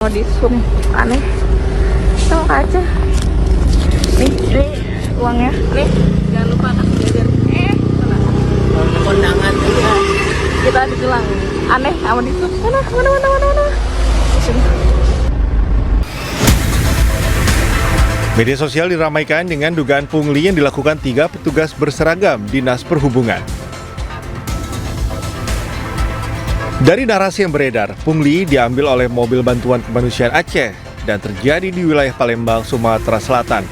Mau di zoom aneh tuh kaca ini uangnya nih, jangan lupa kasih jajan kondangan kita dibilang aneh sama di zoom mana. Sini. Media sosial diramaikan dengan dugaan pungli yang dilakukan 3 petugas berseragam Dinas Perhubungan. Dari narasi yang beredar, pungli diambil oleh mobil bantuan kemanusiaan Aceh dan terjadi di wilayah Palembang, Sumatera Selatan.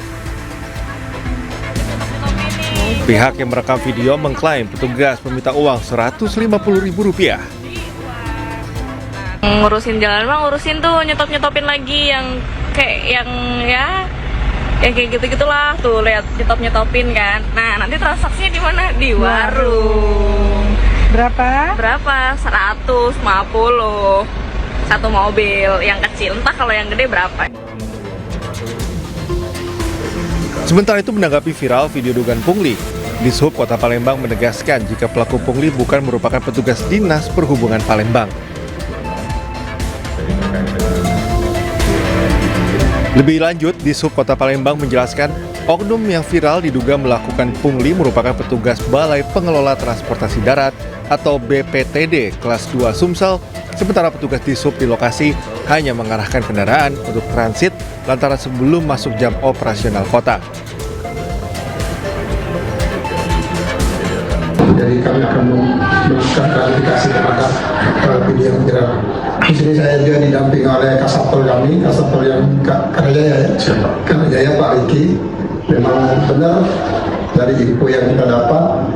Pihak yang merekam video mengklaim petugas meminta uang Rp150.000. Ngurusin jalan mah ngurusin tuh nyetopin lagi yang kayak yang kayak gitu-gitulah tuh, lihat nyetopin kan. Nah, nanti transaksinya di mana? Di warung. Berapa? 150 satu mobil yang kecil, entah kalau yang gede berapa. Sementara itu menanggapi viral video dugaan pungli, Dishub Kota Palembang menegaskan jika pelaku pungli bukan merupakan petugas Dinas Perhubungan Palembang. Lebih lanjut, Dishub Kota Palembang menjelaskan oknum yang viral diduga melakukan pungli merupakan petugas Balai Pengelola Transportasi Darat atau BPTD kelas 2 Sumsel, sementara petugas Dishub di lokasi hanya mengarahkan kendaraan untuk transit lantaran sebelum masuk jam operasional kota. Jadi kami akan melakukan klarifikasi terhadap video yang viral. Di sini saya juga didampingi oleh Kasatpol kami, Kasatpol yang Karajaya, Karajaya Pak Riki. Memang benar dari info yang kita dapat,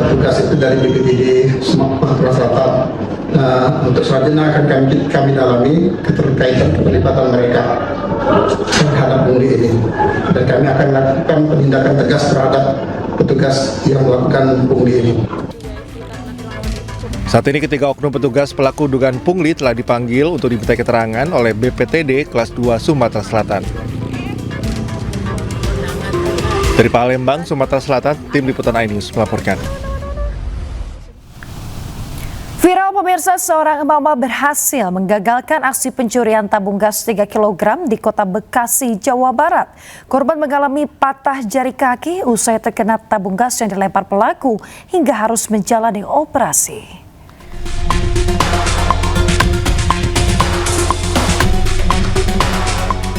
petugas itu dari BPTD Sumatera Selatan. Untuk selanjutnya akan kami dalami keterkaitan keterlibatan mereka terhadap pungli ini, dan kami akan melakukan penindakan tegas terhadap petugas yang melakukan pungli ini. Saat ini ketiga oknum petugas pelaku dugaan pungli telah dipanggil untuk dimintai keterangan oleh BPTD kelas 2 Sumatera Selatan. Dari Palembang, Sumatera Selatan, tim liputan iNews melaporkan. Viral pemirsa, seorang emak-emak berhasil menggagalkan aksi pencurian tabung gas 3 kg di Kota Bekasi, Jawa Barat. Korban mengalami patah jari kaki usai terkena tabung gas yang dilempar pelaku hingga harus menjalani operasi.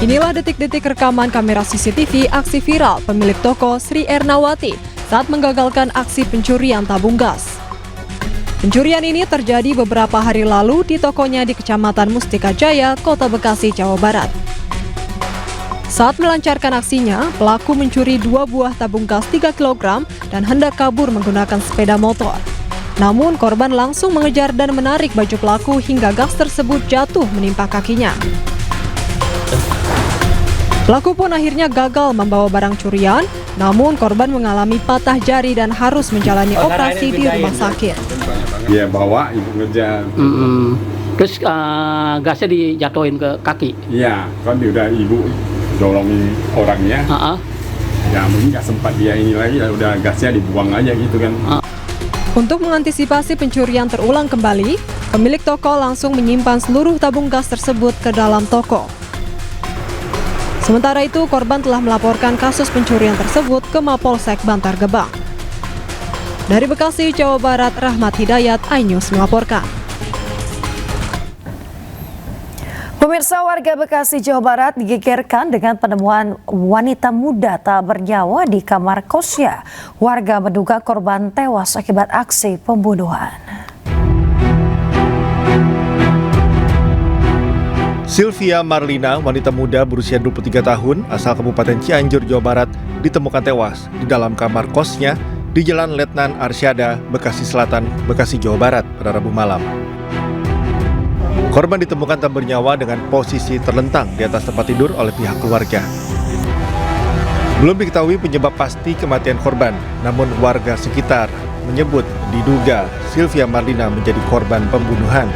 Inilah detik-detik rekaman kamera CCTV aksi viral pemilik toko Sri Ernawati saat menggagalkan aksi pencurian tabung gas. Pencurian ini terjadi beberapa hari lalu di tokonya di Kecamatan Mustika Jaya, Kota Bekasi, Jawa Barat. Saat melancarkan aksinya, pelaku mencuri 2 buah tabung gas 3 kg dan hendak kabur menggunakan sepeda motor. Namun korban langsung mengejar dan menarik baju pelaku hingga gas tersebut jatuh menimpa kakinya. Pelaku pun akhirnya gagal membawa barang curian, namun korban mengalami patah jari dan harus menjalani operasi di rumah sakit. Dia bawa, ibu ngejar. Terus gasnya dijatuhin ke kaki? Iya, kan dia udah ibu dorongin orangnya. Ya mungkin nggak sempat dia ini lagi, ya udah gasnya dibuang aja gitu kan. Untuk mengantisipasi pencurian terulang kembali, pemilik toko langsung menyimpan seluruh tabung gas tersebut ke dalam toko. Sementara itu, korban telah melaporkan kasus pencurian tersebut ke Mapolsek Bantar Gebang. Dari Bekasi, Jawa Barat, Rahmat Hidayat, iNews melaporkan. Pemirsa, warga Bekasi, Jawa Barat digegerkan dengan penemuan wanita muda tak bernyawa di kamar kosnya. Warga menduga korban tewas akibat aksi pembunuhan. Sylvia Marlina, wanita muda berusia 23 tahun, asal Kabupaten Cianjur, Jawa Barat, ditemukan tewas di dalam kamar kosnya di Jalan Letnan Arsyada, Bekasi Selatan, Bekasi, Jawa Barat pada Rabu malam. Korban ditemukan tak bernyawa dengan posisi terlentang di atas tempat tidur oleh pihak keluarga. Belum diketahui penyebab pasti kematian korban, namun warga sekitar menyebut diduga Sylvia Marlina menjadi korban pembunuhan.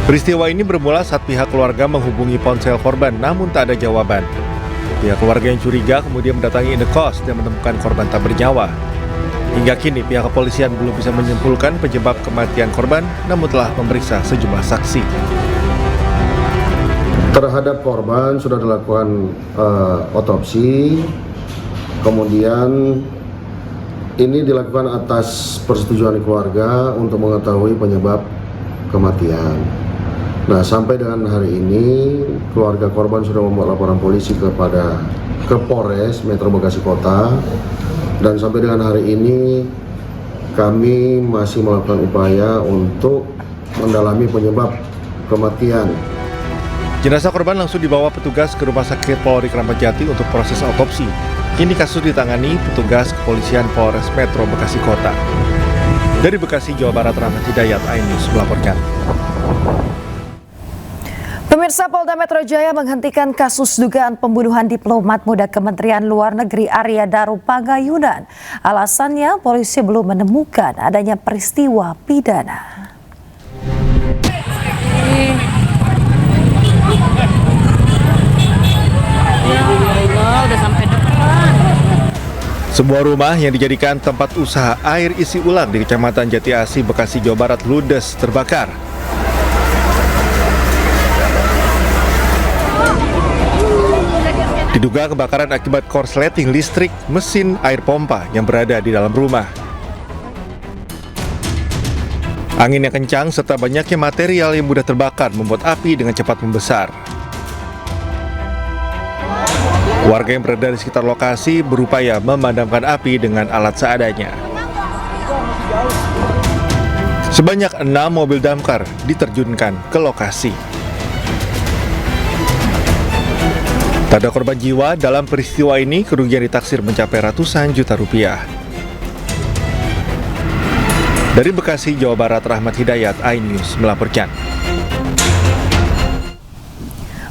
Peristiwa ini bermula saat pihak keluarga menghubungi ponsel korban namun tak ada jawaban. Pihak keluarga yang curiga kemudian mendatangi indekos dan menemukan korban tak bernyawa. Hingga kini pihak kepolisian belum bisa menyimpulkan penyebab kematian korban namun telah memeriksa sejumlah saksi. Terhadap korban sudah dilakukan otopsi, kemudian ini dilakukan atas persetujuan keluarga untuk mengetahui penyebab kematian. Nah, sampai dengan hari ini keluarga korban sudah membuat laporan polisi ke Polres Metro Bekasi Kota, dan sampai dengan hari ini kami masih melakukan upaya untuk mendalami penyebab kematian. Jenazah korban langsung dibawa petugas ke Rumah Sakit Polri Kramat Jati untuk proses autopsi. Kini kasus ditangani petugas kepolisian Polres Metro Bekasi Kota. Dari Bekasi, Jawa Barat, Rahmat Hidayat, iNews melaporkan. Pemirsa, Polda Metro Jaya menghentikan kasus dugaan pembunuhan diplomat muda Kementerian Luar Negeri Arya Daru Pagayunan. Alasannya polisi belum menemukan adanya peristiwa pidana. Sebuah rumah yang dijadikan tempat usaha air isi ulang di Kecamatan Jati Asih, Bekasi, Jawa Barat ludes terbakar. Diduga kebakaran akibat korsleting listrik mesin air pompa yang berada di dalam rumah. Angin yang kencang serta banyaknya material yang mudah terbakar membuat api dengan cepat membesar. Warga yang berada di sekitar lokasi berupaya memadamkan api dengan alat seadanya. Sebanyak 6 mobil damkar diterjunkan ke lokasi. Tak ada korban jiwa dalam peristiwa ini, kerugian ditaksir mencapai ratusan juta rupiah. Dari Bekasi, Jawa Barat, Rahmat Hidayat, iNews melaporkan.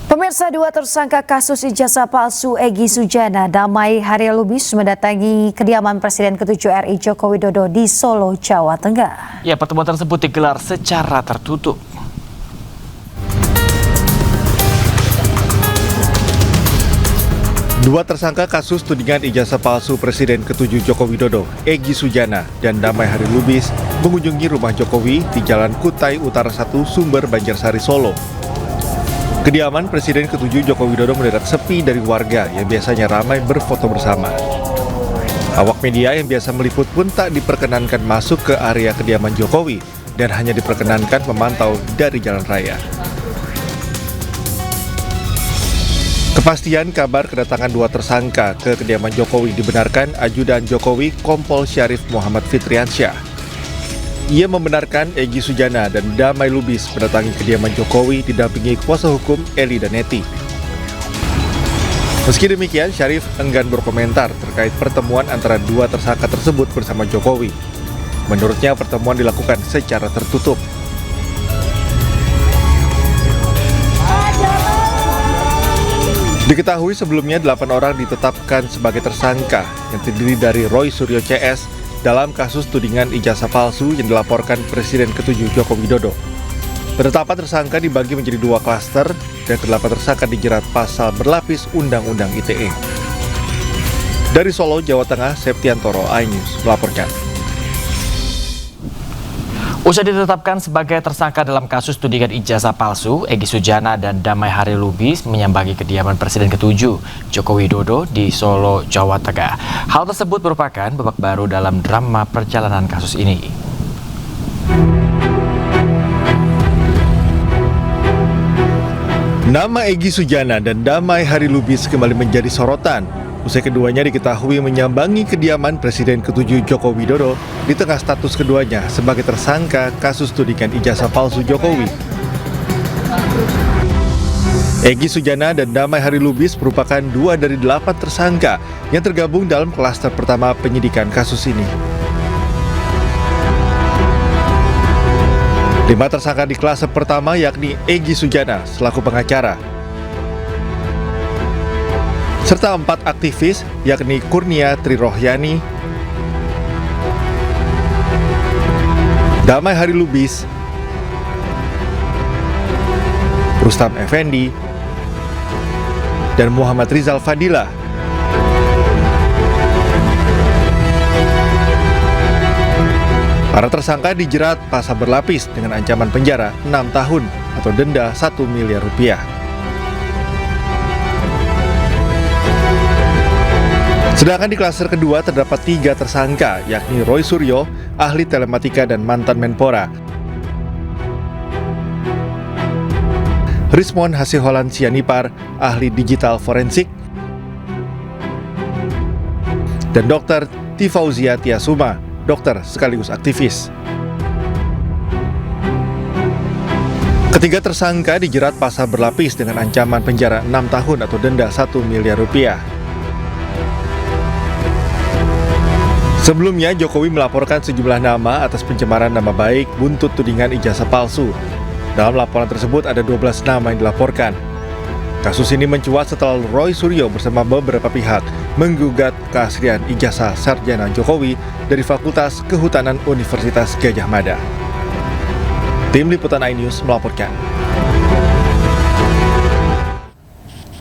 Pemirsa, 2 tersangka kasus ijazah palsu Egy Sujana, Damai Haryalubis mendatangi kediaman Presiden ke-7 RI Joko Widodo di Solo, Jawa Tengah. Ya, pertemuan tersebut digelar secara tertutup. Dua tersangka kasus tudingan ijazah palsu Presiden ke-7 Joko Widodo, Egy Sujana dan Damai Haryalubis mengunjungi rumah Jokowi di Jalan Kutai Utara 1, Sumber, Banjarsari, Solo. Kediaman Presiden ke-7 Joko Widodo mendadak sepi dari warga yang biasanya ramai berfoto bersama. Awak media yang biasa meliput pun tak diperkenankan masuk ke area kediaman Jokowi dan hanya diperkenankan memantau dari jalan raya. Kepastian kabar kedatangan 2 tersangka ke kediaman Jokowi dibenarkan Ajudan Jokowi Kompol Syarif Muhammad Fitriansyah. Ia membenarkan Egy Sujana dan Damai Lubis mendatangi kediaman Jokowi didampingi kuasa hukum Eli Daneti. Meski demikian, Syarif enggan berkomentar terkait pertemuan antara 2 tersangka tersebut bersama Jokowi. Menurutnya, pertemuan dilakukan secara tertutup. Diketahui sebelumnya 8 orang ditetapkan sebagai tersangka yang terdiri dari Roy Suryo CS dalam kasus tudingan ijazah palsu yang dilaporkan Presiden ke-7 Joko Widodo. Penetapan tersangka dibagi menjadi 2 klaster dan ke-8 tersangka dijerat pasal berlapis Undang-Undang ITE. Dari Solo, Jawa Tengah, Septiantoro, iNews melaporkan. Usai ditetapkan sebagai tersangka dalam kasus tudingan ijazah palsu, Egy Sujana dan Damai Haryalubis menyambangi kediaman Presiden ke-7 Joko Widodo di Solo, Jawa Tengah. Hal tersebut merupakan babak baru dalam drama perjalanan kasus ini. Nama Egy Sujana dan Damai Haryalubis kembali menjadi sorotan. Usai keduanya diketahui menyambangi kediaman Presiden ke-7 Joko Widodo di tengah status keduanya sebagai tersangka kasus tudingan ijazah palsu Jokowi. Egy Sujana dan Damai Haryalubis merupakan 2 dari 8 tersangka yang tergabung dalam klaster pertama penyidikan kasus ini. 5 tersangka di klaster pertama yakni Egy Sujana selaku pengacara, serta 4 aktivis yakni Kurnia Trirohyani, Damai Haryalubis, Rustam Effendi, dan Muhammad Rizal Fadila. Para tersangka dijerat pasal berlapis dengan ancaman penjara 6 tahun atau denda 1 miliar rupiah. Sedangkan di klaster kedua terdapat 3 tersangka, yakni Roy Suryo, ahli telematika dan mantan Menpora, Rismon Hasiholan Sianipar, ahli digital forensik, dan Dr. Tifauzia Tiasuma, dokter sekaligus aktivis. Ketiga tersangka dijerat pasal berlapis dengan ancaman penjara 6 tahun atau denda 1 miliar rupiah. Sebelumnya, Jokowi melaporkan sejumlah nama atas pencemaran nama baik buntut tudingan ijazah palsu. Dalam laporan tersebut ada 12 nama yang dilaporkan. Kasus ini mencuat setelah Roy Suryo bersama beberapa pihak menggugat keaslian ijazah sarjana Jokowi dari Fakultas Kehutanan Universitas Gadjah Mada. Tim Liputan iNews melaporkan.